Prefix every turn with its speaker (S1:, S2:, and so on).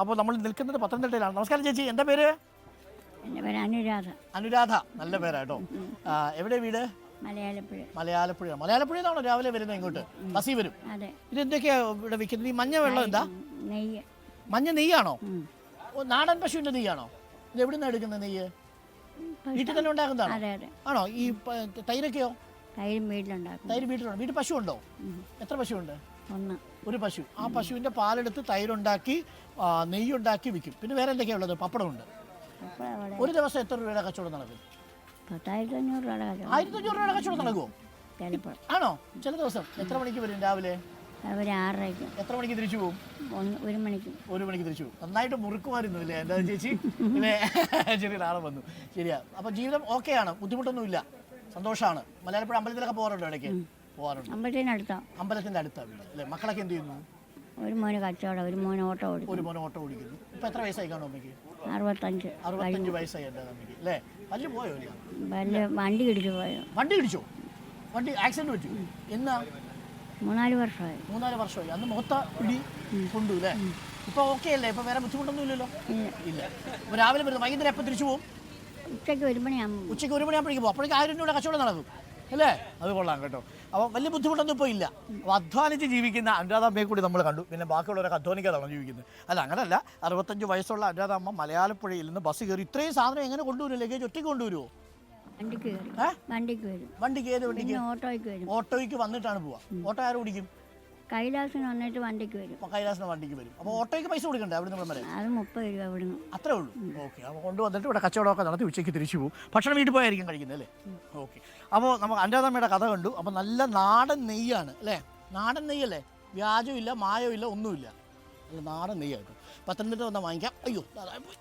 S1: അപ്പോൾ നമ്മൾ നിൽക്കുന്നത് പത്തനംതിട്ടയിലാണ്. നമസ്കാരം ചേച്ചി, എന്താ പേര്?
S2: എൻ്റെ പേര് അനുരാധ.
S1: അനുരാധ, നല്ല പേരാട്ടോ. എവിടെ വീട്?
S2: മലയാളപ്പുഴ.
S1: മലയാളപ്പുഴയിൽ നിന്നാണോ രാവിലെ വരുന്നത് ഇങ്ങോട്ട്? ബസ്സിൽ വരും.
S2: അതെ.
S1: ഇതെന്തൊക്കെയാ ഇവിടെ വിൽക്കുന്നത്? ഈ മഞ്ഞ വെള്ളം എന്താ?
S2: നെയ്യ്.
S1: മഞ്ഞ നെയ്യാണോ? നാടൻ പശുവിൻ്റെ നെയ്യാണോ? ഇത് എവിടെ നിന്നാണ് എടുക്കുന്നത് നെയ്യ്? വീട്ടിൽ തന്നെ ഉണ്ടാക്കുന്നതാണോ?
S2: അതെ അതെ.
S1: ആണോ? ഈ തൈരൊക്കെയോ?
S2: തൈരും വീട്ടിലുണ്ടാക്കും.
S1: തൈര് വീട്ടിലുണ്ടോ? വീട്ടിൽ പശു ഉണ്ടോ? എത്ര പശുവുണ്ട്?
S2: ഒന്ന്.
S1: ഒരു പശു. ആ പശുവിൻ്റെ പാലെടുത്ത് തൈരുണ്ടാക്കി നെയ്യുണ്ടാക്കി വിൽക്കും. പിന്നെ വേറെ എന്തൊക്കെയാണ് ഉള്ളത്? പപ്പടമുണ്ട്. ഒരു ദിവസം എത്ര രൂപയുടെ കച്ചവടം നടക്കും?
S2: 10,500 രൂപയുടെ കച്ചവടം.
S1: 1,500 രൂപയുടെ കച്ചവടം നടക്കുമോ?
S2: ചിലപ്പോൾ.
S1: ആണോ? ചില ദിവസം. എത്ര മണിക്ക് വരും രാവിലെ?
S2: ഒരു 6:30.
S1: എത്ര മണിക്ക് തിരിച്ചു പോകും?
S2: 1 മണിക്ക്.
S1: 1 മണിക്ക് തിരിച്ചു പോകും. നന്നായിട്ട് മുറുക്കുമായിരുന്നു അല്ലേ എന്താ ചേച്ചി? പിന്നെ ചെറിയൊരാളെ വന്നു. ശരിയാ. അപ്പോൾ ജീവിതം ഓക്കെയാണ്, ബുദ്ധിമുട്ടൊന്നുമില്ല, സന്തോഷമാണ്. മലയാളപ്പുഴ അമ്പലത്തിലൊക്കെ പോകാറുണ്ടോ? ഇടയ്ക്ക് പോകാറുണ്ട്. അമ്പലത്തിൻ്റെ അടുത്താണ് വീട് അല്ലേ? മക്കളൊക്കെ എന്ത് ചെയ്യുന്നു?
S2: ഒരു മോന് കച്ചവടം, ഒരു മോന് ഓട്ടോ ഓടിക്കും.
S1: ഒരു മോനെ ഓട്ടോ ഓടിക്കുന്നു. ഇപ്പം എത്ര വയസ്സായി കാണും അമ്മയ്ക്ക്?
S2: 65
S1: വയസ്സായി എൻ്റെ അമ്മയ്ക്ക് അല്ലേ? പല്ല് പോയോ? ഇല്ല.
S2: വണ്ടി ഇടിച്ചു പോയോ?
S1: വണ്ടി ഇടിച്ചോ? വണ്ടി ആക്സിഡൻറ്റ് പറ്റി? എന്നാ?
S2: 3-4 വർഷമായി.
S1: 3-4 വർഷമായി. അന്ന് മുഖത്ത ഇടി കൊണ്ടു അല്ലേ? ഇപ്പോൾ ഓക്കെ അല്ലേ? ഇപ്പോൾ വേറെ ബുദ്ധിമുട്ടൊന്നും ഇല്ലല്ലോ? ഇല്ല. അപ്പോൾ രാവിലെ വരുന്നത് വൈകുന്നേരം എപ്പോൾ തിരിച്ചു പോകും?
S2: ഉച്ചയ്ക്ക് 1 മണിയാകുമ്പോൾ.
S1: ഉച്ചയ്ക്ക് 1 മണിയാകുമ്പോഴേക്കും പോകും. അപ്പോഴേക്കും 1000 രൂപയുടെ കച്ചവടം നടക്കും അല്ലേ? അത് കൊള്ളാം കേട്ടോ. അപ്പോൾ വലിയ ബുദ്ധിമുട്ടൊന്നും ഇപ്പോൾ ഇല്ല. അപ്പോൾ അധ്വാനിച്ച് ജീവിക്കുന്ന അനുരാധമ്മയെ കൂടി നമ്മൾ കണ്ടു. പിന്നെ ബാക്കിയുള്ളവരൊക്കെ അധ്വാനിക്കാതാണ് ജീവിക്കുന്നത്. അല്ല, അങ്ങനല്ല. 65 വയസ്സുള്ള അനുരാധമ്മ മലയാളപ്പുഴയിൽ നിന്ന് ബസ് കയറി ഇത്രയും സാധനം എങ്ങനെ കൊണ്ടുവരും? ലഗേജ് ഒറ്റയ്ക്ക് കൊണ്ടുവരുമോ?
S2: വണ്ടിക്ക് വരും.
S1: വണ്ടിക്ക്? ഏത് വണ്ടിക്ക്?
S2: ഓട്ടോയ്ക്ക് വരും.
S1: ഓട്ടോയ്ക്ക് വന്നിട്ടാണ് പോവുക. ഓട്ടോ ആരും ഓടിക്കും?
S2: കൈലാസിന് വന്നിട്ട് വണ്ടിക്ക് വരും.
S1: കൈലാസിന് വണ്ടിക്ക് വരും. അപ്പോൾ ഓട്ടോയ്ക്ക് പൈസ കൊടുക്കണ്ടേ അവിടെ നിന്ന് വരെ?
S2: അത് 30 രൂപ അവിടുന്ന്.
S1: അത്രേ ഉള്ളൂ. ഓക്കെ. അപ്പോൾ കൊണ്ടുവന്നിട്ട് ഇവിടെ കച്ചവടമൊക്കെ നടത്തി ഉച്ചയ്ക്ക് തിരിച്ചു പോകും. ഭക്ഷണം വീട്ടിൽ പോയായിരിക്കും കഴിക്കുന്നത് അല്ലേ? ഓക്കെ. അപ്പോൾ നമുക്ക് അനുരാധമ്മയുടെ കഥ കണ്ടു. അപ്പോൾ നല്ല നാടൻ നെയ്യാണ് അല്ലേ? നാടൻ നെയ്യല്ലേ? വ്യാജമില്ല, മായമില്ല, ഒന്നുമില്ല. നല്ല നാടൻ നെയ്യായിട്ട്. പത്തനംതിട്ട വന്നാൽ വാങ്ങിക്കാം. അയ്യോ, അതായി പോയി.